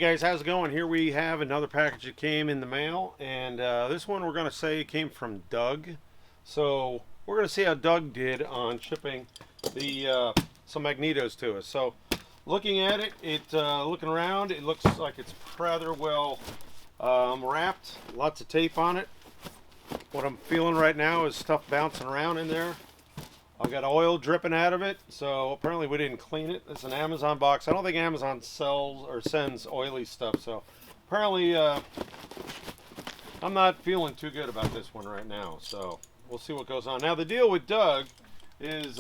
guys, how's it going? Here we have another package that came in the mail, and this one we're going to say came from Doug. So we're going to see how Doug did on shipping the some magnetos to us. So looking at it, looking around, it looks like it's rather well wrapped. Lots of tape on it. What I'm feeling right now is stuff bouncing around in there. I got oil dripping out of it, so apparently we didn't clean it. It's an Amazon box. I don't think Amazon sells or sends oily stuff, so apparently I'm not feeling too good about this one right now, so we'll see what goes on. Now the deal with Doug is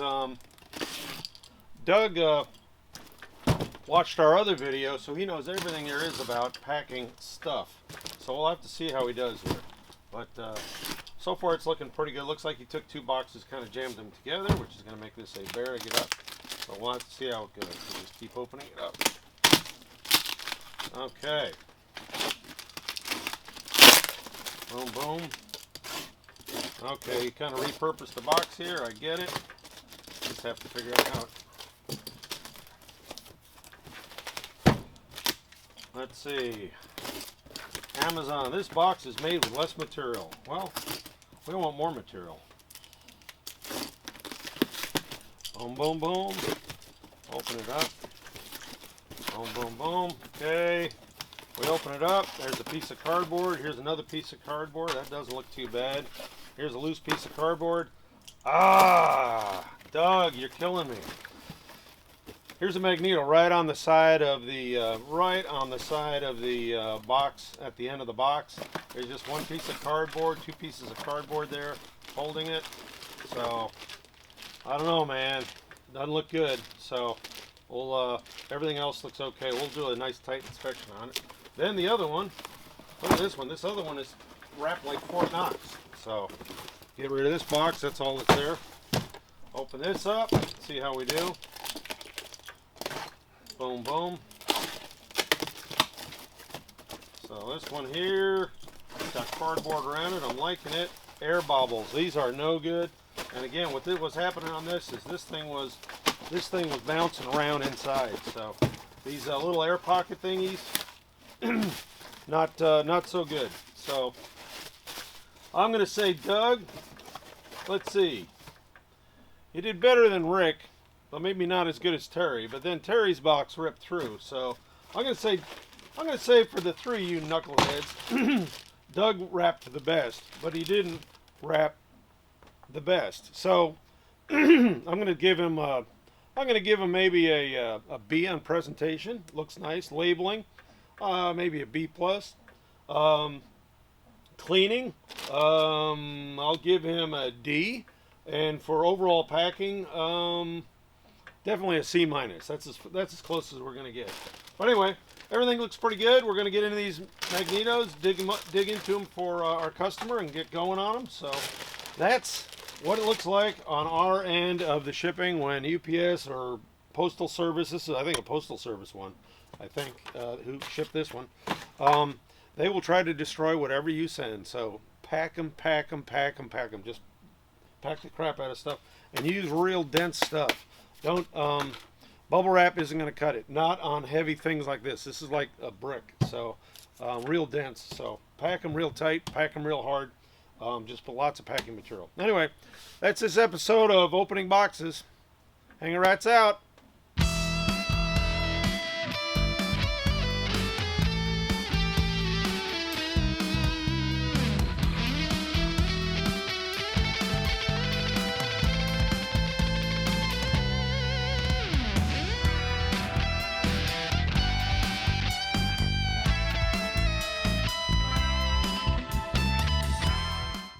Doug watched our other video, so he knows everything there is about packing stuff. So we'll have to see how he does here. But so far it's looking pretty good. Looks like he took two boxes, kind of jammed them together, which is going to make this a bear to get up. So we'll have to see how it goes. So just keep opening it up. Okay. Boom, boom. Okay, you kind of repurposed the box here. I get it. Just have to figure it out. Let's see. Amazon. This box is made with less material. Well, we want more material. Boom, boom, boom. Open it up. Boom, boom, boom. Okay. We open it up. There's a piece of cardboard. Here's another piece of cardboard. That doesn't look too bad. Here's a loose piece of cardboard. Ah, Doug, you're killing me. Here's a magneto right on the side of the box, at the end of the box. There's just one piece of cardboard, two pieces of cardboard there holding it. So I don't know, man. Doesn't look good. So we'll everything else looks okay. We'll do a nice tight inspection on it. Then the other one, look at this one. This other one is wrapped like Fort Knox. So get rid of this box. That's all that's there. Open this up. See how we do. Boom, boom. So this one here, got cardboard around it. I'm liking it. Air bubbles. These are no good. And again, what was happening on this is this thing was bouncing around inside. So these little air pocket thingies, not so good. So I'm going to say, Doug, let's see. You did better than Rick. Well, maybe not as good as Terry, but then Terry's box ripped through. So I'm gonna say for the three of you knuckleheads, Doug wrapped the best, but he didn't wrap the best. So I'm gonna give him maybe a B on presentation. Looks nice. Labeling, maybe a B plus. Cleaning, I'll give him a D, and for overall packing, definitely a C minus. That's as close as we're going to get. But anyway, everything looks pretty good. We're going to get into these magnetos, dig into them for our customer and get going on them. So that's what it looks like on our end of the shipping when UPS or Postal Service, this is I think a Postal Service one, I think, who shipped this one, they will try to destroy whatever you send. So pack them, pack them, pack them, pack them. Just pack the crap out of stuff and use real dense stuff. Don't bubble wrap isn't going to cut it. Not on heavy things like this. This is like a brick, so real dense. So pack them real tight, pack them real hard. Just put lots of packing material. Anyway, that's this episode of Opening Boxes. HangaRatz out.